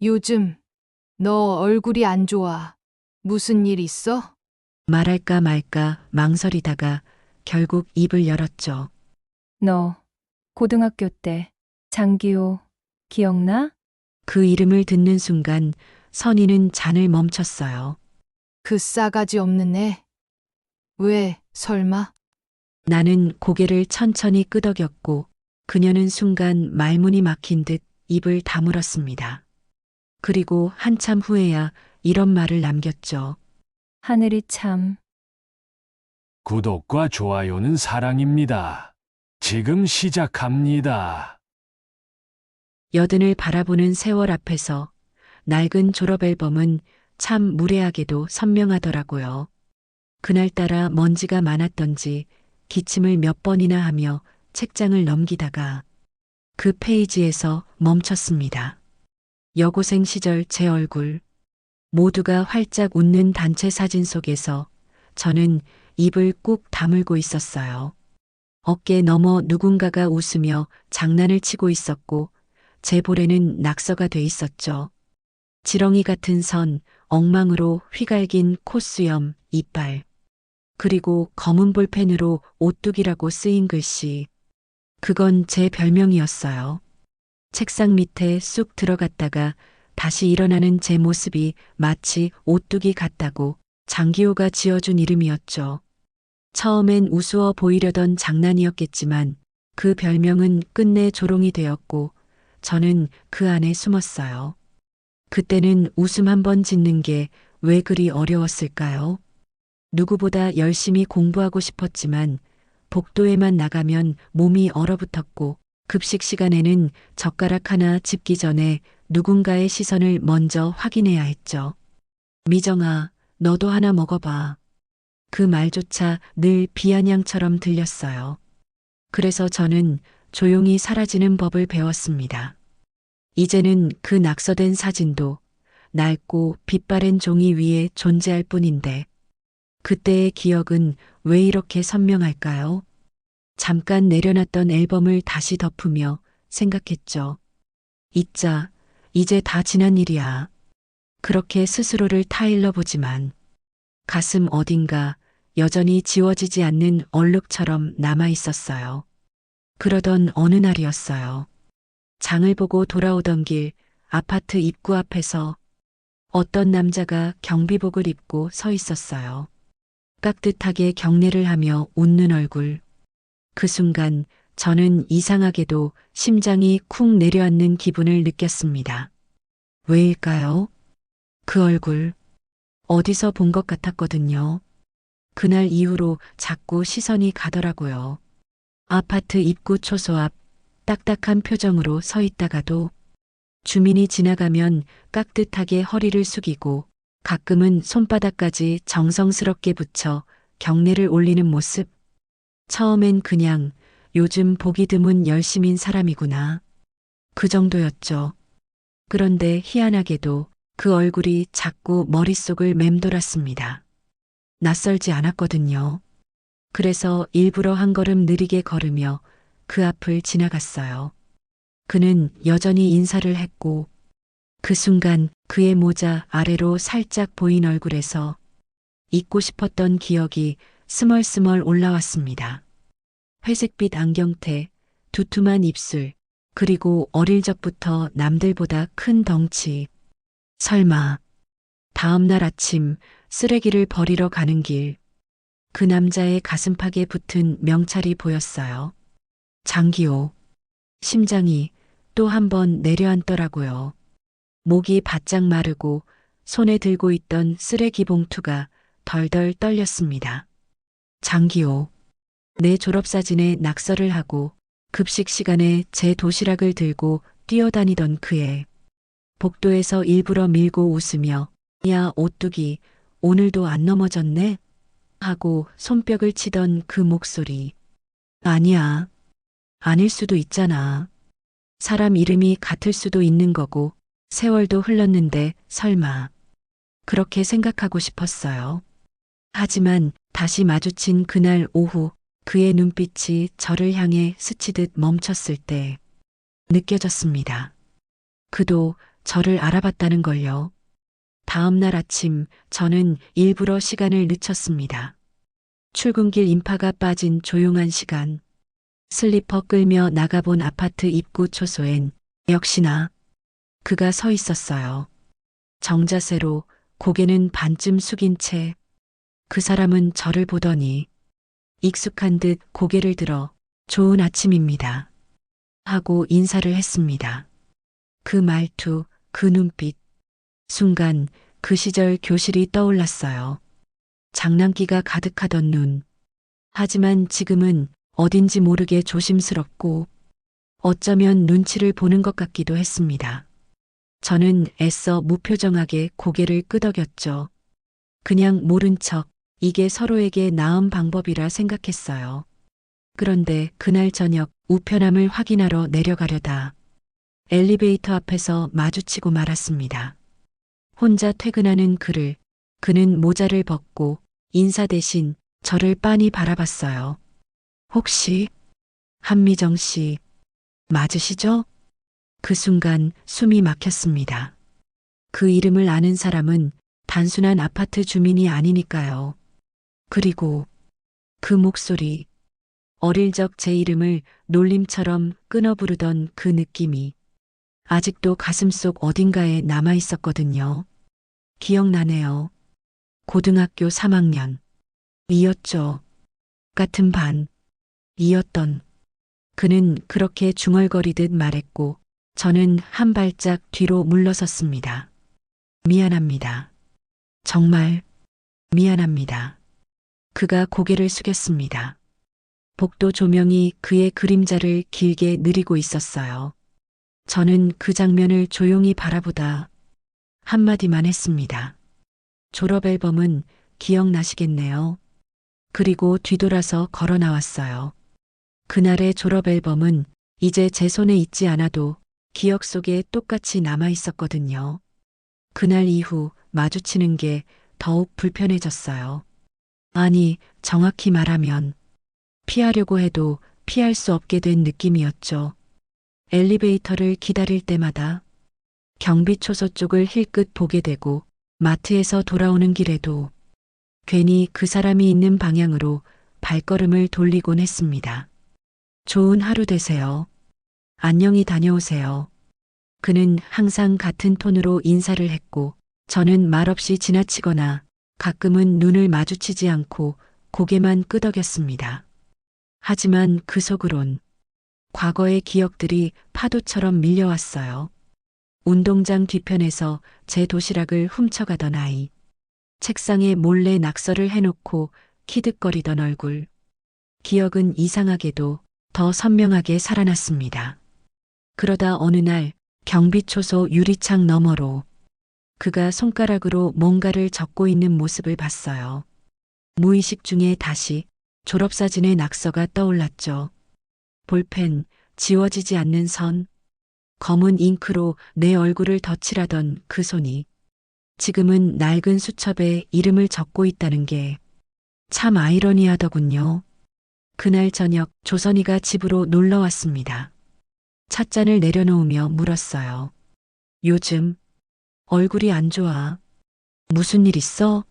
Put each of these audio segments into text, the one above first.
요즘 너 얼굴이 안 좋아. 무슨 일 있어? 말할까 말까 망설이다가 결국 입을 열었죠. 너 고등학교 때 장기호 기억나? 그 이름을 듣는 순간 선희는 잔을 멈췄어요. 그 싸가지 없는 애. 왜, 설마? 나는 고개를 천천히 끄덕였고 그녀는 순간 말문이 막힌 듯 입을 다물었습니다. 그리고 한참 후에야 이런 말을 남겼죠. 하늘이 참 구독과 좋아요는 사랑입니다. 지금 시작합니다. 여든을 바라보는 세월 앞에서 낡은 졸업 앨범은 참 무례하게도 선명하더라고요. 그날따라 먼지가 많았던지 기침을 몇 번이나 하며 책장을 넘기다가 그 페이지에서 멈췄습니다. 여고생 시절 제 얼굴, 모두가 활짝 웃는 단체 사진 속에서 저는 입을 꾹 다물고 있었어요. 어깨 너머 누군가가 웃으며 장난을 치고 있었고 제 볼에는 낙서가 돼 있었죠. 지렁이 같은 선, 엉망으로 휘갈긴 콧수염, 이빨. 그리고 검은 볼펜으로 오뚜기라고 쓰인 글씨. 그건 제 별명이었어요. 책상 밑에 쑥 들어갔다가 다시 일어나는 제 모습이 마치 오뚜기 같다고 장기호가 지어준 이름이었죠. 처음엔 우스워 보이려던 장난이었겠지만 그 별명은 끝내 조롱이 되었고 저는 그 안에 숨었어요. 그때는 웃음 한 번 짓는 게 왜 그리 어려웠을까요? 누구보다 열심히 공부하고 싶었지만 복도에만 나가면 몸이 얼어붙었고 급식 시간에는 젓가락 하나 집기 전에 누군가의 시선을 먼저 확인해야 했죠. 미정아, 너도 하나 먹어봐. 그 말조차 늘 비아냥처럼 들렸어요. 그래서 저는 조용히 사라지는 법을 배웠습니다. 이제는 그 낙서된 사진도 낡고 빛바랜 종이 위에 존재할 뿐인데 그때의 기억은 왜 이렇게 선명할까요? 잠깐 내려놨던 앨범을 다시 덮으며 생각했죠. 잊자, 이제 다 지난 일이야. 그렇게 스스로를 타일러 보지만 가슴 어딘가 여전히 지워지지 않는 얼룩처럼 남아 있었어요. 그러던 어느 날이었어요. 장을 보고 돌아오던 길 아파트 입구 앞에서 어떤 남자가 경비복을 입고 서 있었어요. 깍듯하게 경례를 하며 웃는 얼굴. 그 순간 저는 이상하게도 심장이 쿵 내려앉는 기분을 느꼈습니다. 왜일까요? 그 얼굴 어디서 본 것 같았거든요. 그날 이후로 자꾸 시선이 가더라고요. 아파트 입구 초소 앞 딱딱한 표정으로 서 있다가도 주민이 지나가면 깍듯하게 허리를 숙이고 가끔은 손바닥까지 정성스럽게 붙여 경례를 올리는 모습. 처음엔 그냥 요즘 보기 드문 열심인 사람이구나. 그 정도였죠. 그런데 희한하게도 그 얼굴이 자꾸 머릿속을 맴돌았습니다. 낯설지 않았거든요. 그래서 일부러 한 걸음 느리게 걸으며 그 앞을 지나갔어요. 그는 여전히 인사를 했고 그 순간 그의 모자 아래로 살짝 보인 얼굴에서 잊고 싶었던 기억이 스멀스멀 올라왔습니다. 회색빛 안경테, 두툼한 입술, 그리고 어릴 적부터 남들보다 큰 덩치. 설마 다음 날 아침 쓰레기를 버리러 가는 길, 그 남자의 가슴팍에 붙은 명찰이 보였어요. 장기호. 심장이 또 한 번 내려앉더라고요. 목이 바짝 마르고 손에 들고 있던 쓰레기 봉투가 덜덜 떨렸습니다. 장기호. 내 졸업사진에 낙서를 하고 급식 시간에 제 도시락을 들고 뛰어다니던 그애. 복도에서 일부러 밀고 웃으며 야 오뚜기 오늘도 안 넘어졌네? 하고 손뼉을 치던 그 목소리. 아니야. 아닐 수도 있잖아. 사람 이름이 같을 수도 있는 거고 세월도 흘렀는데 설마. 그렇게 생각하고 싶었어요. 하지만 다시 마주친 그날 오후 그의 눈빛이 저를 향해 스치듯 멈췄을 때 느껴졌습니다. 그도 저를 알아봤다는 걸요. 다음 날 아침 저는 일부러 시간을 늦췄습니다. 출근길 인파가 빠진 조용한 시간. 슬리퍼 끌며 나가본 아파트 입구 초소엔 역시나 그가 서 있었어요. 정자세로 고개는 반쯤 숙인 채 그 사람은 저를 보더니 익숙한 듯 고개를 들어 좋은 아침입니다. 하고 인사를 했습니다. 그 말투, 그 눈빛. 순간 그 시절 교실이 떠올랐어요. 장난기가 가득하던 눈. 하지만 지금은 어딘지 모르게 조심스럽고 어쩌면 눈치를 보는 것 같기도 했습니다. 저는 애써 무표정하게 고개를 끄덕였죠. 그냥 모른 척 이게 서로에게 나은 방법이라 생각했어요. 그런데 그날 저녁 우편함을 확인하러 내려가려다 엘리베이터 앞에서 마주치고 말았습니다. 혼자 퇴근하는 그는 모자를 벗고 인사 대신 저를 빤히 바라봤어요. 혹시 한미정 씨 맞으시죠? 그 순간 숨이 막혔습니다. 그 이름을 아는 사람은 단순한 아파트 주민이 아니니까요. 그리고 그 목소리, 어릴 적 제 이름을 놀림처럼 끊어 부르던 그 느낌이 아직도 가슴속 어딘가에 남아 있었거든요. 기억나네요. 고등학교 3학년. 이었죠. 같은 반. 이었던. 그는 그렇게 중얼거리듯 말했고 저는 한 발짝 뒤로 물러섰습니다. 미안합니다. 정말 미안합니다. 그가 고개를 숙였습니다. 복도 조명이 그의 그림자를 길게 느리고 있었어요. 저는 그 장면을 조용히 바라보다 한마디만 했습니다. 졸업 앨범은 기억나시겠네요. 그리고 뒤돌아서 걸어 나왔어요. 그날의 졸업 앨범은 이제 제 손에 있지 않아도 기억 속에 똑같이 남아 있었거든요. 그날 이후 마주치는 게 더욱 불편해졌어요. 아니, 정확히 말하면 피하려고 해도 피할 수 없게 된 느낌이었죠. 엘리베이터를 기다릴 때마다 경비초소 쪽을 힐끗 보게 되고 마트에서 돌아오는 길에도 괜히 그 사람이 있는 방향으로 발걸음을 돌리곤 했습니다. 좋은 하루 되세요. 안녕히 다녀오세요. 그는 항상 같은 톤으로 인사를 했고 저는 말없이 지나치거나 가끔은 눈을 마주치지 않고 고개만 끄덕였습니다. 하지만 그 속으론 과거의 기억들이 파도처럼 밀려왔어요. 운동장 뒤편에서 제 도시락을 훔쳐가던 아이. 책상에 몰래 낙서를 해놓고 키득거리던 얼굴. 기억은 이상하게도 더 선명하게 살아났습니다. 그러다 어느 날 경비초소 유리창 너머로 그가 손가락으로 뭔가를 적고 있는 모습을 봤어요. 무의식 중에 다시 졸업사진의 낙서가 떠올랐죠. 볼펜, 지워지지 않는 선, 검은 잉크로 내 얼굴을 덧칠하던 그 손이 지금은 낡은 수첩에 이름을 적고 있다는 게 참 아이러니하더군요. 그날 저녁 조선이가 집으로 놀러 왔습니다. 찻잔을 내려놓으며 물었어요. 요즘 얼굴이 안 좋아. 무슨 일 있어?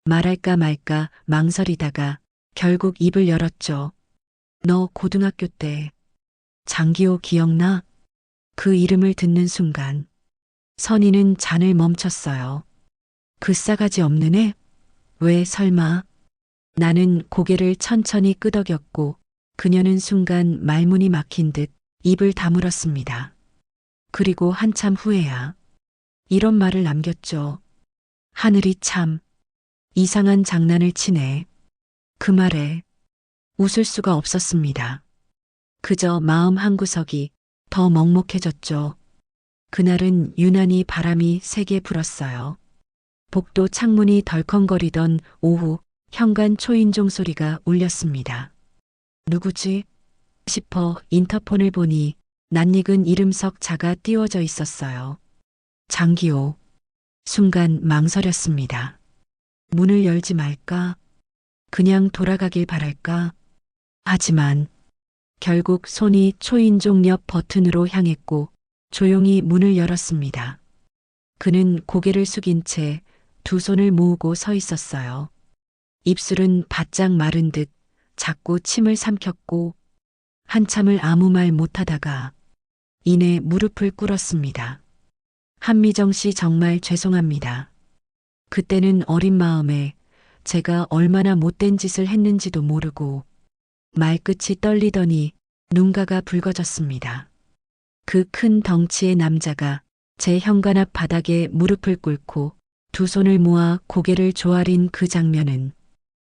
말할까 말까 망설이다가 결국 입을 열었죠. 너 고등학교 때 장기호 기억나? 그 이름을 듣는 순간 선희는 잔을 멈췄어요. 그 싸가지 없는 애? 왜 설마? 나는 고개를 천천히 끄덕였고 그녀는 순간 말문이 막힌 듯 입을 다물었습니다. 그리고 한참 후에야 이런 말을 남겼죠. 하늘이 참 이상한 장난을 치네. 그 말에 웃을 수가 없었습니다. 그저 마음 한구석이 더 먹먹해졌죠. 그날은 유난히 바람이 세게 불었어요. 복도 창문이 덜컹거리던 오후 현관 초인종 소리가 울렸습니다. 누구지? 싶어 인터폰을 보니 낯익은 이름석 자가 띄워져 있었어요. 장기호. 순간 망설였습니다. 문을 열지 말까? 그냥 돌아가길 바랄까? 하지만 결국 손이 초인종 옆 버튼으로 향했고 조용히 문을 열었습니다. 그는 고개를 숙인 채 두 손을 모으고 서 있었어요. 입술은 바짝 마른 듯 자꾸 침을 삼켰고 한참을 아무 말 못하다가 이내 무릎을 꿇었습니다. 한미정 씨 정말 죄송합니다. 그때는 어린 마음에 제가 얼마나 못된 짓을 했는지도 모르고 말끝이 떨리더니 눈가가 붉어졌습니다. 그 큰 덩치의 남자가 제 현관 앞 바닥에 무릎을 꿇고 두 손을 모아 고개를 조아린 그 장면은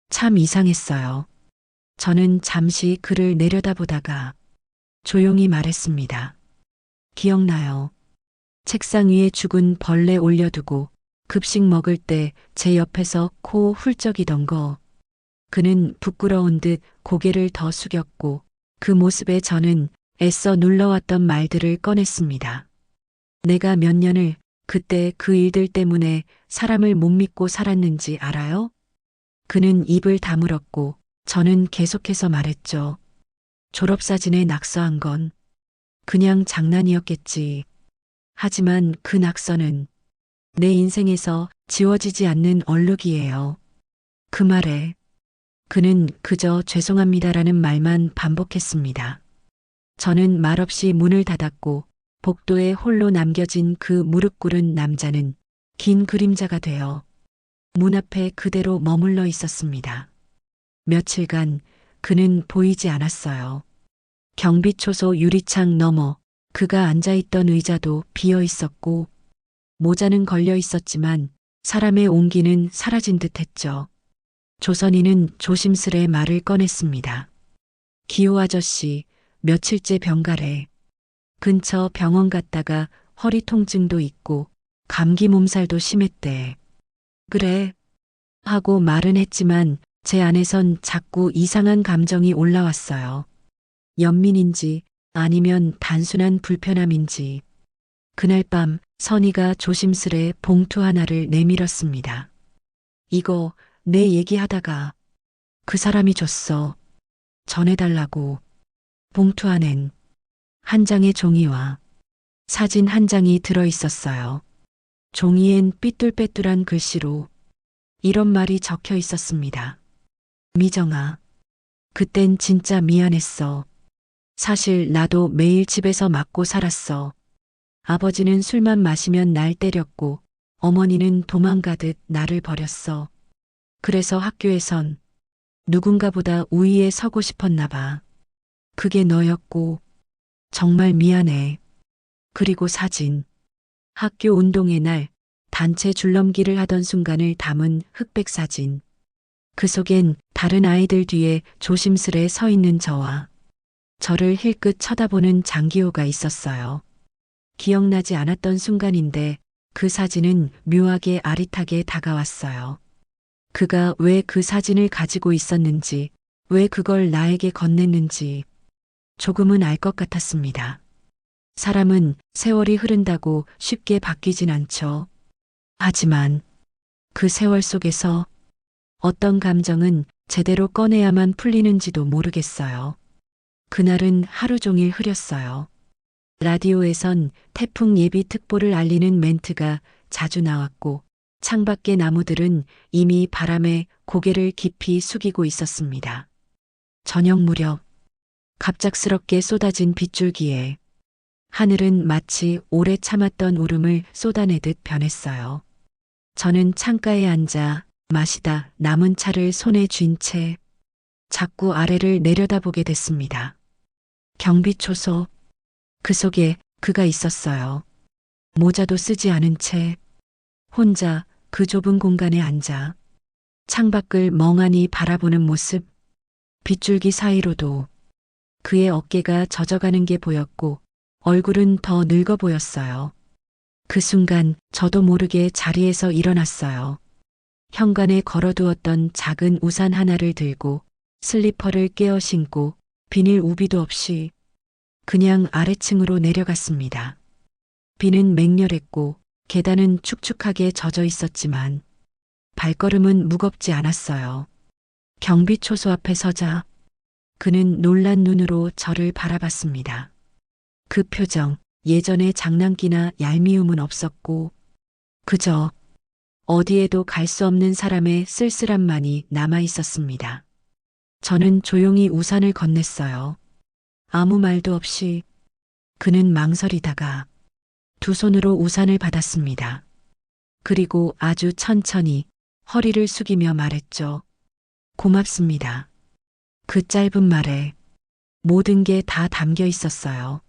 참 이상했어요. 저는 잠시 그를 내려다보다가 조용히 말했습니다. 기억나요? 책상 위에 죽은 벌레 올려두고 급식 먹을 때 제 옆에서 코 훌쩍이던 거. 그는 부끄러운 듯 고개를 더 숙였고 그 모습에 저는 애써 눌러왔던 말들을 꺼냈습니다. 내가 몇 년을 그때 그 일들 때문에 사람을 못 믿고 살았는지 알아요? 그는 입을 다물었고 저는 계속해서 말했죠. 졸업사진에 낙서한 건 그냥 장난이었겠지. 하지만 그 낙서는 내 인생에서 지워지지 않는 얼룩이에요. 그 말에 그는 그저 죄송합니다라는 말만 반복했습니다. 저는 말없이 문을 닫았고 복도에 홀로 남겨진 그 무릎 꿇은 남자는 긴 그림자가 되어 문 앞에 그대로 머물러 있었습니다. 며칠간 그는 보이지 않았어요. 경비초소 유리창 너머 그가 앉아있던 의자도 비어 있었고 모자는 걸려 있었지만 사람의 온기는 사라진 듯 했죠. 조선인은 조심스레 말을 꺼냈습니다. 기호 아저씨 며칠째 병가래. 근처 병원 갔다가 허리 통증도 있고 감기 몸살도 심했대. 그래 하고 말은 했지만 제 안에선 자꾸 이상한 감정이 올라왔어요. 연민인지 아니면 단순한 불편함인지. 그날 밤 선희가 조심스레 봉투 하나를 내밀었습니다. 이거 내 얘기하다가 그 사람이 줬어. 전해달라고. 봉투 안엔 한 장의 종이와 사진 한 장이 들어 있었어요. 종이엔 삐뚤빼뚤한 글씨로 이런 말이 적혀 있었습니다. 미정아, 그땐 진짜 미안했어. 사실 나도 매일 집에서 맞고 살았어. 아버지는 술만 마시면 날 때렸고 어머니는 도망가듯 나를 버렸어. 그래서 학교에선 누군가보다 우위에 서고 싶었나 봐. 그게 너였고 정말 미안해. 그리고 사진. 학교 운동회 날 단체 줄넘기를 하던 순간을 담은 흑백 사진. 그 속엔 다른 아이들 뒤에 조심스레 서 있는 저와 저를 힐끗 쳐다보는 장기호가 있었어요. 기억나지 않았던 순간인데 그 사진은 묘하게 아릿하게 다가왔어요. 그가 왜 그 사진을 가지고 있었는지, 왜 그걸 나에게 건넸는지 조금은 알 것 같았습니다. 사람은 세월이 흐른다고 쉽게 바뀌진 않죠. 하지만 그 세월 속에서 어떤 감정은 제대로 꺼내야만 풀리는지도 모르겠어요. 그날은 하루 종일 흐렸어요. 라디오에선 태풍 예비 특보를 알리는 멘트가 자주 나왔고 창밖의 나무들은 이미 바람에 고개를 깊이 숙이고 있었습니다. 저녁 무렵 갑작스럽게 쏟아진 빗줄기에 하늘은 마치 오래 참았던 울음을 쏟아내듯 변했어요. 저는 창가에 앉아 마시다 남은 차를 손에 쥔 채 자꾸 아래를 내려다보게 됐습니다. 경비초소. 그 속에 그가 있었어요. 모자도 쓰지 않은 채 혼자 그 좁은 공간에 앉아 창밖을 멍하니 바라보는 모습. 빗줄기 사이로도 그의 어깨가 젖어가는 게 보였고 얼굴은 더 늙어 보였어요. 그 순간 저도 모르게 자리에서 일어났어요. 현관에 걸어두었던 작은 우산 하나를 들고 슬리퍼를 깨어 신고 비닐 우비도 없이 그냥 아래층으로 내려갔습니다. 비는 맹렬했고 계단은 축축하게 젖어 있었지만 발걸음은 무겁지 않았어요. 경비초소 앞에 서자 그는 놀란 눈으로 저를 바라봤습니다. 그 표정, 예전의 장난기나 얄미움은 없었고 그저 어디에도 갈 수 없는 사람의 쓸쓸함만이 남아 있었습니다. 저는 조용히 우산을 건넸어요. 아무 말도 없이. 그는 망설이다가 두 손으로 우산을 받았습니다. 그리고 아주 천천히 허리를 숙이며 말했죠. 고맙습니다. 그 짧은 말에 모든 게 다 담겨 있었어요.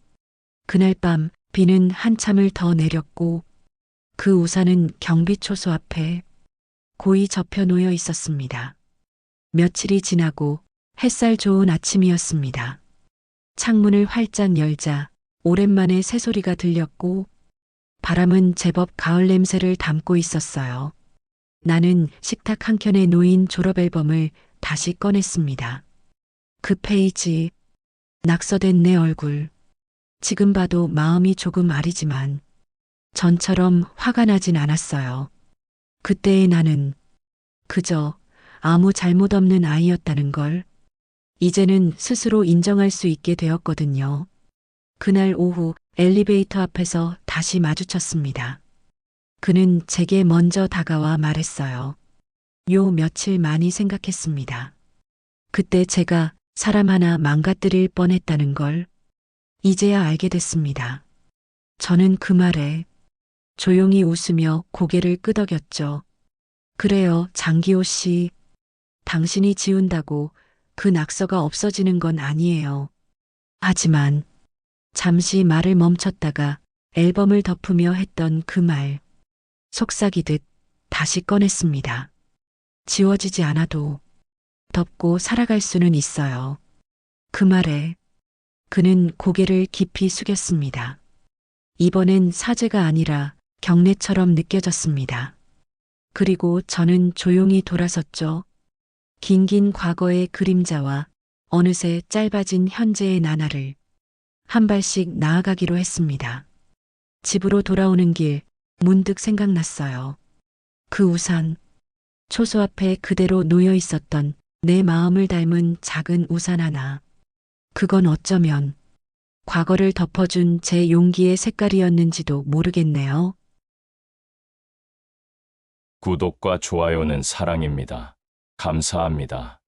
그날 밤 비는 한참을 더 내렸고 그 우산은 경비초소 앞에 고이 접혀 놓여 있었습니다. 며칠이 지나고 햇살 좋은 아침이었습니다. 창문을 활짝 열자 오랜만에 새소리가 들렸고 바람은 제법 가을 냄새를 담고 있었어요. 나는 식탁 한켠에 놓인 졸업 앨범을 다시 꺼냈습니다. 그 페이지, 낙서된 내 얼굴. 지금 봐도 마음이 조금 아리지만 전처럼 화가 나진 않았어요. 그때의 나는 그저 아무 잘못 없는 아이였다는 걸 이제는 스스로 인정할 수 있게 되었거든요. 그날 오후 엘리베이터 앞에서 다시 마주쳤습니다. 그는 제게 먼저 다가와 말했어요. 요 며칠 많이 생각했습니다. 그때 제가 사람 하나 망가뜨릴 뻔했다는 걸 이제야 알게 됐습니다. 저는 그 말에 조용히 웃으며 고개를 끄덕였죠. 그래요, 장기호 씨. 당신이 지운다고 그 낙서가 없어지는 건 아니에요. 하지만 잠시 말을 멈췄다가 앨범을 덮으며 했던 그 말. 속삭이듯 다시 꺼냈습니다. 지워지지 않아도 덮고 살아갈 수는 있어요. 그 말에 그는 고개를 깊이 숙였습니다. 이번엔 사죄가 아니라 경례처럼 느껴졌습니다. 그리고 저는 조용히 돌아섰죠. 긴긴 과거의 그림자와 어느새 짧아진 현재의 나날을 한 발씩 나아가기로 했습니다. 집으로 돌아오는 길 문득 생각났어요. 그 우산, 초소 앞에 그대로 놓여 있었던 내 마음을 닮은 작은 우산 하나. 그건 어쩌면 과거를 덮어준 제 용기의 색깔이었는지도 모르겠네요. 구독과 좋아요는 사랑입니다. 감사합니다.